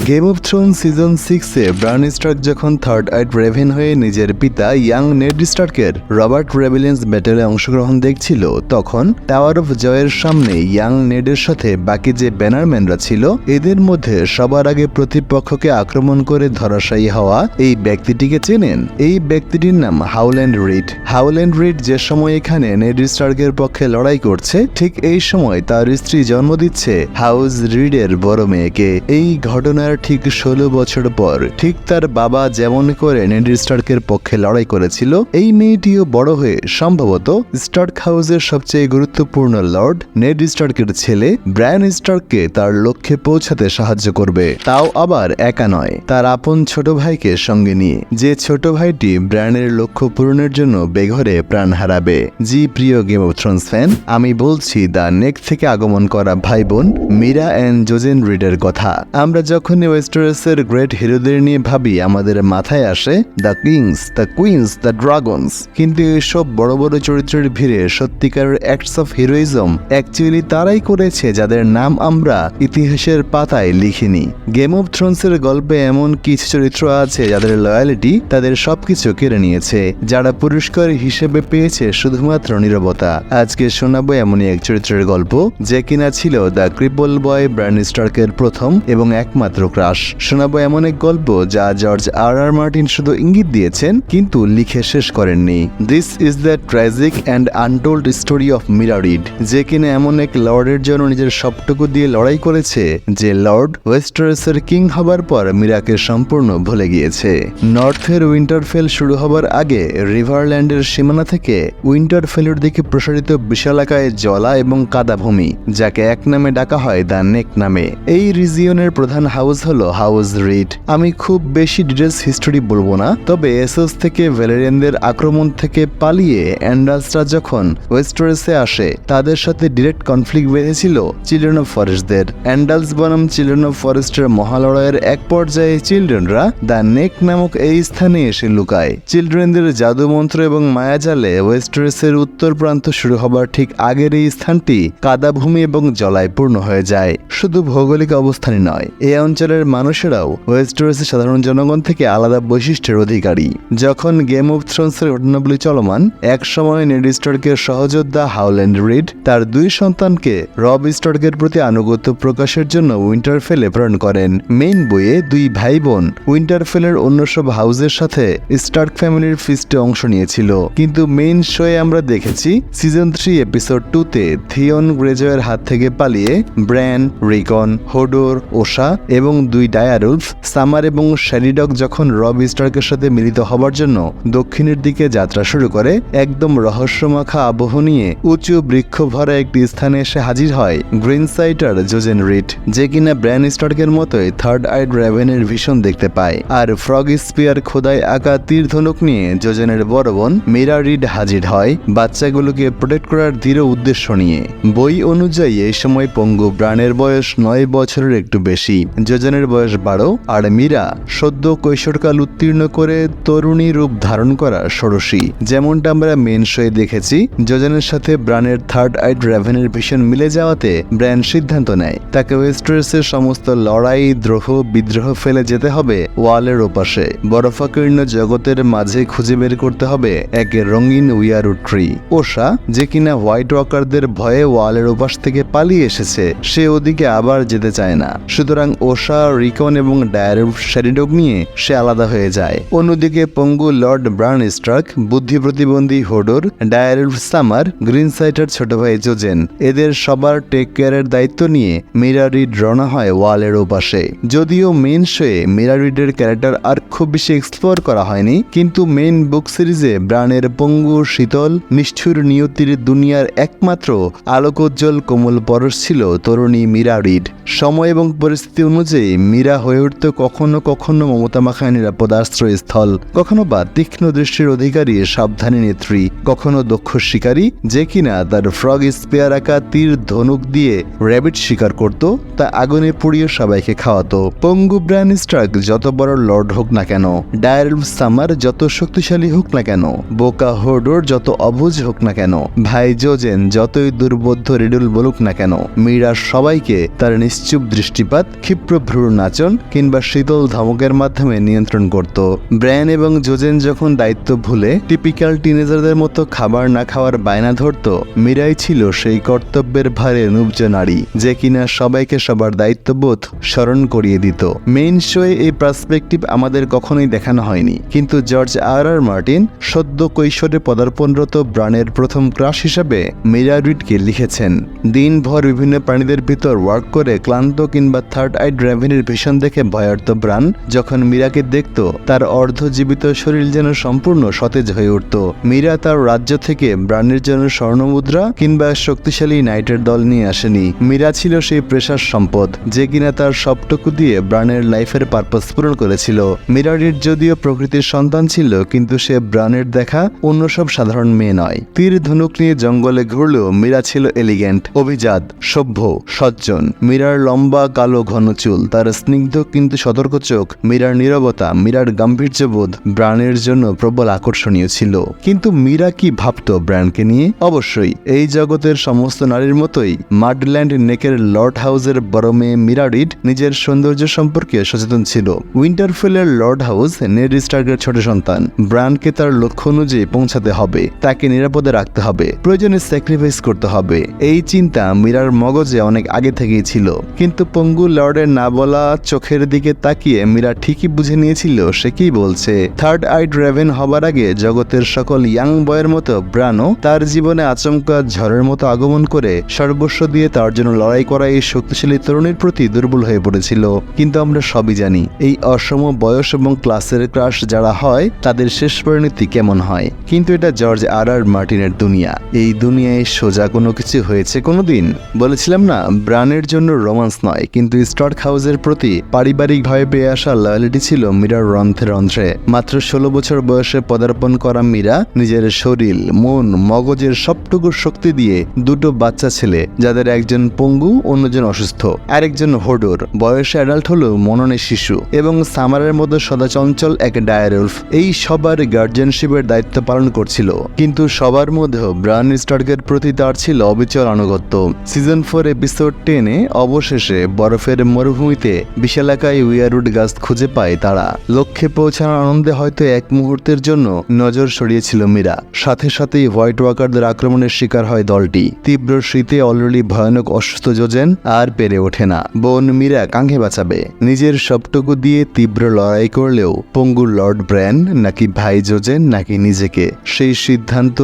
Game of throne season 6-এ Bran Stark যখন third eyed raven হয়ে নিজের পিতা ইয়াং নেড স্টার্কের রবার্ট রেবেলিয়ন্স ব্যাটেলে অংশগ্রহণ দেখছিল, তখন টাওয়ার অফ জয়ের সামনে ইয়াং নেডের সাথে বাকি যে ব্যানারম্যানরা ছিল, এদের মধ্যে সবার আগে প্রতিপক্ষকে আক্রমণ করে ধরাশায়ী হওয়া এই ব্যক্তিটিকে চেনেন। এই ব্যক্তিটির নাম হাউল্যান্ড রিড। হাউল্যান্ড রিড যে সময় এখানে নেড স্টার্কের পক্ষে লড়াই করছে, ঠিক এই সময় তার স্ত্রী জন্ম দিচ্ছে হাউস রিডের বড় মেয়েকে। এই ঘটনার ঠিক 16 বছর পর, ঠিক তার বাবা যেমন করে নেড স্টার্কের পক্ষে লড়াই করেছিল, এই মেয়েটিও বড় হয়ে সম্ভবত স্টার্ক হাউসের সবচেয়ে গুরুত্বপূর্ণ লর্ড নেড স্টার্কের ছেলে ব্রায়ান স্টার্ককে তার লক্ষ্যে পৌঁছাতে সাহায্য করবে। তাও আবার একা নয়, তার আপন ছোট ভাইকে সঙ্গে নিয়ে, যে ছোট ভাইটি ব্রায়ানের লক্ষ্য পূরণের জন্য বেঘরে প্রাণ হারাবে। জি প্রিয় গেম অফ থ্রোনস ফ্যান, আমি বলছি দ্য নেক থেকে আগমন করা ভাই বোন মিরা অ্যান্ড জোজেন রিডের কথা। আমরা যখনই ওয়েস্টারসের গ্রেট হিরোদের নিয়ে ভাবি, আমাদের মাথায় আসে the kings, the queens, the dragons. কিন্তু এসব বড় বড় চরিত্রের ভিড়ে সত্যিকারের অ্যাক্টস অফ হিরোইজম অ্যাকচুয়ালি তারাই করেছে যাদের নাম আমরা ইতিহাসের পাতায় লিখিনি। গেম অফ থ্রোনসের গল্পে এমন কিছু চরিত্র আছে যাদের লয়ালিটি তাদের সবকিছু কেড়ে নিয়েছে, যারা পুরস্কার হিসেবে পেয়েছে শুধুমাত্র নীরবতা। আজকে শোনাবো এমনই এক চরিত্রের গল্প, যে কিনা ছিল দ্য ক্রিপল বয় ব্রায়ান স্টার্কের প্রথম এবং একমাত্র ক্রাশ। শোনাবো এমন এক গল্প যা জর্জ আর মার্টিন শুধু ইঙ্গিত দিয়েছেন কিন্তু লিখে শেষ করেননি। This is the tragic and untold story of Mira Reed, যে কিনা এমন এক লর্ডের জন্য নিজের সবটুকু দিয়ে লড়াই করেছে, যে লর্ড ওয়েস্টারসের কিং হবার পর মিরাকে সম্পূর্ণ ভুলে গিয়েছে। নর্থের উইন্টারফেল শুরু হবার আগে রিভারল্যান্ডের সীমানা থেকে উইন্টারফেলের দিকে প্রসারিত বিশালাকায় জলা এবং কাদা ভূমি, যাকে এক নামে ডাকা হয় দ্য নেক নামে। এই রিজিয়নের প্রধান হাউস হলো হাউস রিড। আমি খুব বেশি ডিটেলস হিস্টোরি বলবো না, তবে এসোস থেকে ভ্যালেরিয়ানদের আক্রমণ থেকে পালিয়ে অ্যান্ডালসরা যখন ওয়েস্টারসে আসে, তাদের সাথে ডিরেক্ট কনফ্লিক্ট বেঁধেছিল চিলড্রেন অফ ফরেস্টদের। অ্যান্ডালস বনাম চিলড্রেন অফ ফরেস্টের মহালড়াইয়ের এক পর্যায়ে চিলড্রেনরা দ্য নেক নামক এই স্থানে এসে লুকায়। চিলড্রেনদের জাদুমন্ত্র এবং মায়াজালে ওয়েস্টারসের উত্তর প্রান্ত শুরু হবার ঠিক আগের এই স্থানটি কাদাভূমি এবং জলায় পূর্ণ হয়ে যায়। শুধু ভৌগোলিক অবস্থানই নয়, এই অঞ্চলের মানুষেরাও ওয়েস্টারসের সাধারণ জনগণ থেকে আলাদা বৈশিষ্ট্যের অধিকারী। যখন গেম অফ থ্রোনসের ঘটনাবলী চলমান, এক সময় নেড স্টার্কের সহযোদ্ধা হাউল্যান্ড রিড তার 2 সন্তানকে রব স্টার্কের প্রতি আনুগত্য প্রকাশের জন্য উইন্টারফেলে প্রেরণ করেন। মেইন বইয়ে 2 ভাই বোন উইন্টারফেলের অন্য সব হাউসের সাথে স্টার্ক ফ্যামিলির ফিস্টে অংশ নিয়েছিল, কিন্তু মেইন শোয়ে আমরা দেখেছি সিজন 3 এপিসোড 2-তে থিয়ন গ্রেজয়ের হাত থেকে পালিয়ে ব্র্যান, রিকন, হোডোর, ওশা এবং 2 ডায়ারুলফ সামার এবং শ্যারিডগ যখন রব স্টার্কের সাথে মিলিত হবার জন্য দক্ষিণের দিকে যাত্রা শুরু করে, একদম রহস্যমাখা আবহ নিয়ে উঁচু বৃক্ষ ভরা একটি স্থানে এসে হাজির হয় গ্রিনসাইটার জোজেন রিড, যে কিনা ব্রায়ান স্টার্কের মতোই থার্ড আইড রেভেনের ভিশন দেখতে পায়। আর ফ্রগ স্পিয়ার খোদাই আঁকা তীর ধনুক নিয়ে জোজেনের বড় বোন মিরা রিড হাজির হয় বাচ্চাগুলোকে প্রোটেক্ট করার দৃঢ় উদ্দেশ্য নিয়ে। বই অনুযায়ী এই সময় পঙ্গু ব্রায়ানের বয়স 9 বছরের একটু বেশি, জোজেনের বয়স 12, আর মিরা সদ্য কৈশোরকাল উত্তীর্ণ করে তরুণী রূপ ধারণ করা ষোড়শী। যেমনটা আমরা মেন শোয়ে দেখেছি, জোজেনের সাথে ব্রায়ানের থার্ড আইড রেভেনের ভিশন মিলে যাওয়াতে ব্রায়ান সিদ্ধান্ত নেয় তাকে ওয়েস্টারসের সমস্ত লড়াই, দ্রোহ, বিদ্রোহ ফেলে যেতে হবে ওয়ালের ওপাশে। বরফাকীর্ণ জগতের মাঝে খুঁজে বের করতে হবে এক রঙিন উইয়ারু ট্রি। ওশা, যে কিনা হোয়াইট ওয়াকারদের ভয়ে ওয়ালের ওপাশ থেকে পালিয়ে এসেছে, সে ওদিকে আবার যেতে চায় না। সুতরাং ওশা, রিকন এবং ডায়ারুলফ শ্যারিডগ নিয়ে সে আলাদা হয়ে যায়। অন্যদিকে পঙ্গু লর্ড ব্রায়ান স্টার্ক, বুদ্ধি প্রতিবন্ধী হোডোর, ডায়ারুলফ সামার, গ্রিনসাইটার ছোট ভাই জোজেন, এদের সবার টেক কেয়ারের দায়িত্ব নিয়ে মিরা রিড রওনা হয় ওয়ালের ওপাশে। যদিও মেইন শোয়ে মিরা রিডের ক্যারেক্টার আর খুব বেশি এক্সপ্লোর করা হয়নি, কিন্তু মেইন বুক সিরিজে ব্রায়ানের পঙ্গু, শীতল, নিষ্ঠুর নিয়তির দুনিয়ার একমাত্র আলোকোজ্জ্বল কোমল পরশ ছিল তরুণী মিরা রিড। সময় এবং পরিস্থিতি অনুযায়ী মীরা হয়ে উঠত কখনো কখনো মমতামাখা নিরাপদ আশ্রয়স্থল, কখনো বা তীক্ষ্ণ দৃষ্টির অধিকারী সাবধানী নেত্রী, কখনো দক্ষ শিকারী যে কিনা তার ফ্রগ স্পেয়ার আঁকা তীর ধনুক দিয়ে র্যাবিট শিকার করত, তা আগুনে পুড়িয়ে সবাইকে খাওয়াতো। পঙ্গু ব্রায়ান স্টার্ক যত বড় লর্ড হোক না কেন, ডায়ারুলফ সামার যত শক্তিশালী হোক না কেন, বোকা হোডোর যত অবুঝ হোক না কেন, ভাই জোজেন যতই দুর্বোধ্য রিডুল বলুক না কেন, মীরা সবাইকে তার নিশ্চুপ দৃষ্টিপাত, ক্ষিপ্র ভ্রুর নাচন কিংবা শীতল ধমকের মাধ্যমে নিয়ন্ত্রণ করত। ব্রায়ান এবং জোজেন যখন দায়িত্ব ভুলে টিপিক্যাল টিনেজারদের মতো খাবার না খাওয়ার বায়না ধরত, মীরাই ছিল সেই কর্তব্যের ভারে নুব্জ নারী যে কিনা সবাইকে সবার দায়িত্ববোধ স্মরণ করিয়ে দিত। মেইন শোয়ে এই পার্সপেক্টিভ আমাদের কখনোই দেখানো হয়নি, কিন্তু জর্জ আর মার্টিন সদ্য কৈশোরে পদার্পণরত ব্রানের প্রথম ক্রাশ হিসাবে মীরা রিডকে লিখেছেন। দিনভর বিভিন্ন প্রাণীদের ভিতর ওয়ার্ক করে ক্লান্ত কিংবা থার্ড আইড রেভেনের ভীষণ দেখে ভয়ার্ত ব্রান যখন মীরাকে দেখত, তার অর্ধজীবিত শরীর যেন সম্পূর্ণ সতেজ হয়ে উঠত। মীরা তার রাজ্য থেকে ব্রানের জন্য স্বর্ণমুদ্রা কিংবা শক্তিশালী নাইটের দল নিয়ে আসেনি। মীরা ছিল সেই প্রেশার সম্পদ যে কিনা তার সবটুকু দিয়ে ব্রানের লাইফের পারপাস পূরণ করেছিল। মীরা রিড যদিও প্রকৃতির সন্তান ছিল, কিন্তু সে ব্রানের দেখা অন্য সব সাধারণ মেয়ে নয়। তীর ধনুক নিয়ে জঙ্গলে ঘুরলেও মীরা ছিল এলিগেন্ট, অভিজাত, সভ্য, সজ্জন। মীরার লম্বা কালো ঘন চুল, তার স্নিগ্ধ কিন্তু সতর্ক চোখ, মীরার নীরবতা, মীরার গাম্ভীর্যবোধ ব্রানের জন্য প্রবল আকর্ষণীয় ছিল। কিন্তু মীরা কি ভাবত ব্রানকে নিয়ে? অবশ্যই এই জগতের সমস্ত নারীর মতোই মাডল্যান্ড নেকের লর্ড হাউসের বড় মেয়ে মীরা রিড নিজের সৌন্দর্য সম্পর্কে সচেতন ছিল। উইন্টারফেলের লর্ড হাউস নেড স্টার্কের ছোট সন্তান। ব্রানকে তার লক্ষ্য অনুযায়ী পৌঁছাতে হবে, তাকে নিরাপদে রাখতে হবে, প্রয়োজনে স্যাক্রিফাইস করতে হবে। এই চিন্তা মীরার মগজে অনেক আগে থেকেই ছিল, কিন্তু পঙ্গু লর্ডের না বলা চোখের দিকে তাকিয়ে মীরা ঠিকই বুঝে নিয়েছিল সে কি বলছে। থার্ড আইড রেভেন হবার আগে জগতের সকল ইয়াং বয়ের মতো ব্রানও তার জীবনে আচমকা ঝড়ের মতো আগমন করে সর্বস্ব দিয়ে তার জন্য লড়াই করা এই শক্তিশালী তরুণীর প্রতি দুর্বল হয়ে পড়েছিল। কিন্তু আমরা সবই জানি এই অসম বয়স এবং ক্লাসের ক্রাশ যারা হয় তাদের শেষ পরিণতি কেমন হয়। কিন্তু এটা জর্জ আর মার্টিনের দুনিয়া। এই দুনিয়ায় সোজা কোনো কিছু হয়েছে কোনোদিন? বলেছিলাম না, ব্রানের জন্য রোমান্স নয়, কিন্তু স্টার্ক হাউসের প্রতি পারিবারিকভাবে পেয়ে আসা লয়ালিটি ছিল মীরার রন্ধ্রে রন্ধ্রে। মাত্র 16 বছর বয়সে পদার্পণ করা মীরা নিজের শরীর, মন, মগজের সবটুকু শক্তি দিয়ে দুটো বাচ্চা ছেলে, যাদের একজন পঙ্গু, অন্যজন অসুস্থ, আরেকজন হোডোর, বয়সে অ্যাডাল্ট হলেও মননে শিশু, এবং সামারের মতো সদা চঞ্চল এক ডায়ারউলফ, এই সবার গার্জিয়ানশিপের দায়িত্ব পালন করছিল। কিন্তু সবার মধ্যেও ব্রান স্টার্কের প্রতি তার ছিল অবিচল আনুগত্য। সিজন 4 এপিসোড 10-এ অবশেষে বরফের মরুভূমিতে বিশালাকায় উইয়ারউড গাছ খুঁজে পায় তারা। লক্ষ্যে পৌঁছানোর আনন্দে হয়তো এক মুহূর্তের জন্য নজর সরিয়েছিল মীরা। সাথে সাথেই হোয়াইট ওয়াকারদের আক্রমণের শিকার হয় দলটি। তীব্র শীতে অলরেডি ভয়ানক অসুস্থ জোজেন আর পেরে ওঠে না। বোন মীরা কাঙ্ক্ষে বাঁচাবে, নিজের সবটুকু দিয়ে তীব্র লড়াই করলেও পঙ্গুর লর্ড ব্র্যান নাকি ভাই জোজেন নাকি নিজেকে, সেই সিদ্ধান্ত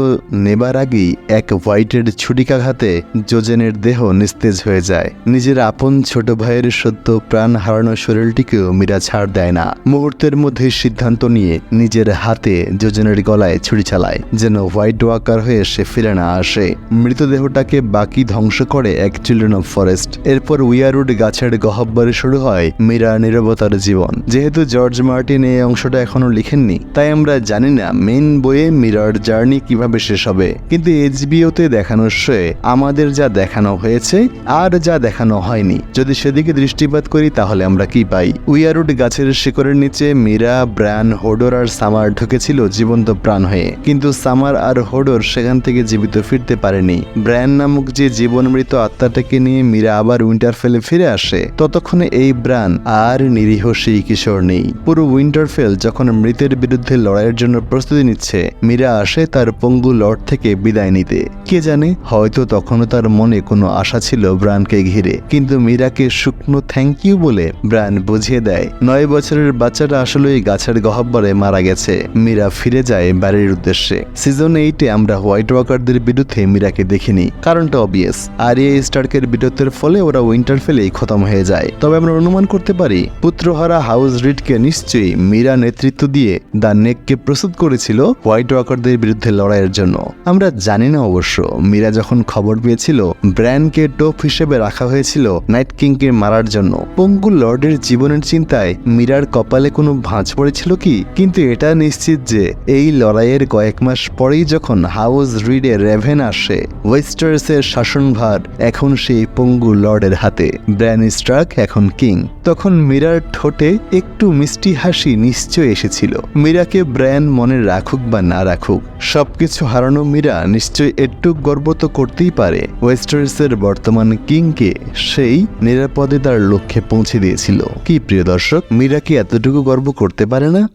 নেবার আগেই এক হোয়াইটের ছুরিকাঘাতে জোজেনের দেহ নিস্তেজ হয়ে যায়। নিজের আপন ছোট ভাইয়ের সদ্য প্রাণ হারানো শরীরটিকেও মীরা ছাড় দেয় না। মুহূর্তের মধ্যে সিদ্ধান্ত নিয়ে নিজের হাতে জোজেনের গলায় ছুরি চালায়, যেন হোয়াইট ওয়াকার হয়ে সে ফিরে না আসে। মৃতদেহটাকে বাকি ধ্বংস করে এক চিলড্রেন অফ ফরেস্ট। এরপর উইয়ারউড গাছের গহ্বরে শুরু হয় মীরা নীরবতার জীবন। যেহেতু জর্জ মার্টিন এই অংশটা এখনো লিখেননি, তাই আমরা জানি না মেইন বইয়ে মীরার জার্নি কিভাবে শেষ হবে। কিন্তু এইচবিওতে দেখানোর শোয়ে আমাদের যা দেখানো হয়েছে আর যা দেখানো হয়নি, যদি সেদিকে দৃষ্টিপাত করি তাহলে আমরা কি পাই? উইয়ারউড গাছের শিকড়ের নিচে মীরা, ব্রান, হোডোর আর সামার ঢুকেছিল জীবন্ত প্রাণ হয়ে, কিন্তু সামার আর হোডোর সেখান থেকে জীবিত ফিরতে পারেনি। ব্রায়ান নামক যে জীবনমৃত আত্মাটাকে নিয়ে মীরা আবার উইন্টারফেলে ফিরে আসে, ততক্ষণে এই ব্রান আর নিরীহ সেই কিশোর নেই। পুরো উইন্টারফেল যখন মৃতের বিরুদ্ধে লড়াইয়ের জন্য প্রস্তুতি নিচ্ছে, মীরা আসে তার পঙ্গু লর্ড থেকে বিদায় নিতে। কে জানে, হয়তো তখনও তার মনে কোনো আশা ছিল ব্রানকে ঘিরে, কিন্তু মীরাকে শুকনো থ্যাংক ইউ বলে ব্রান বুঝিয়ে দেয় 9 বছরের বাচ্চাটা আসলে এই গাছের গহ্বরে মারা গেছে। মীরা ফিরে যায় বাড়ির উদ্দেশ্যে। সিজন 8-এ আমরা হোয়াইট ওয়াকারদের বিরুদ্ধে মীরাকে দেখিনি, কারণটা অবভিয়াস। আরিয়া স্টার্কের বীরত্বের ফলে ওরা উইন্টারফেলেই খতম হয়ে যায়। তবে আমরা অনুমান করতে পারি পুত্রহারা হাউস রিডকে নিশ্চয়ই মীরা নেতৃত্ব দিয়ে দ্য নেককে প্রস্তুত করেছিল হোয়াইট ওয়াকারদের বিরুদ্ধে লড়াইয়ের জন্য। আমরা জানি না অবশ্য মীরা যখন খবর পেয়েছিল ব্র্যানকে টোপ হিসেবে রাখা হয়েছিল নাইট কিংকে মারার জন্য, পঙ্গু লর্ডের জীবনের চিন্তায় মীরার কপালে কোনো ভাঁজ পড়েছিল কি? কিন্তু এটা নিশ্চিত যে এই লড়াইয়ের কয়েক মাস পরেই যখন হাউস রিডে রেভেন আসে, ওয়েস্টার্সের শাসনভার এখন সেই পঙ্গু লর্ডের হাতে। ব্র্যান স্টার্ক এখন কিং। তখন মীরার ঠোঁটে একটু মিষ্টি হাসি নিশ্চয় এসেছিল। মীরাকে ব্র্যান মনে রাখুক বা না রাখুক, সবকিছু হারানো মীরা নিশ্চয় একটু গর্ব তো করতেই পারে ওয়েস্টার্সের বর্তমান কিংকে সেই নিরাপদে তার লক্ষ্যে কাছে পৌঁছে দিয়েছিল। কি প্রিয় দর্শক, মীরা কি এতটুকু গর্ব করতে পারে না?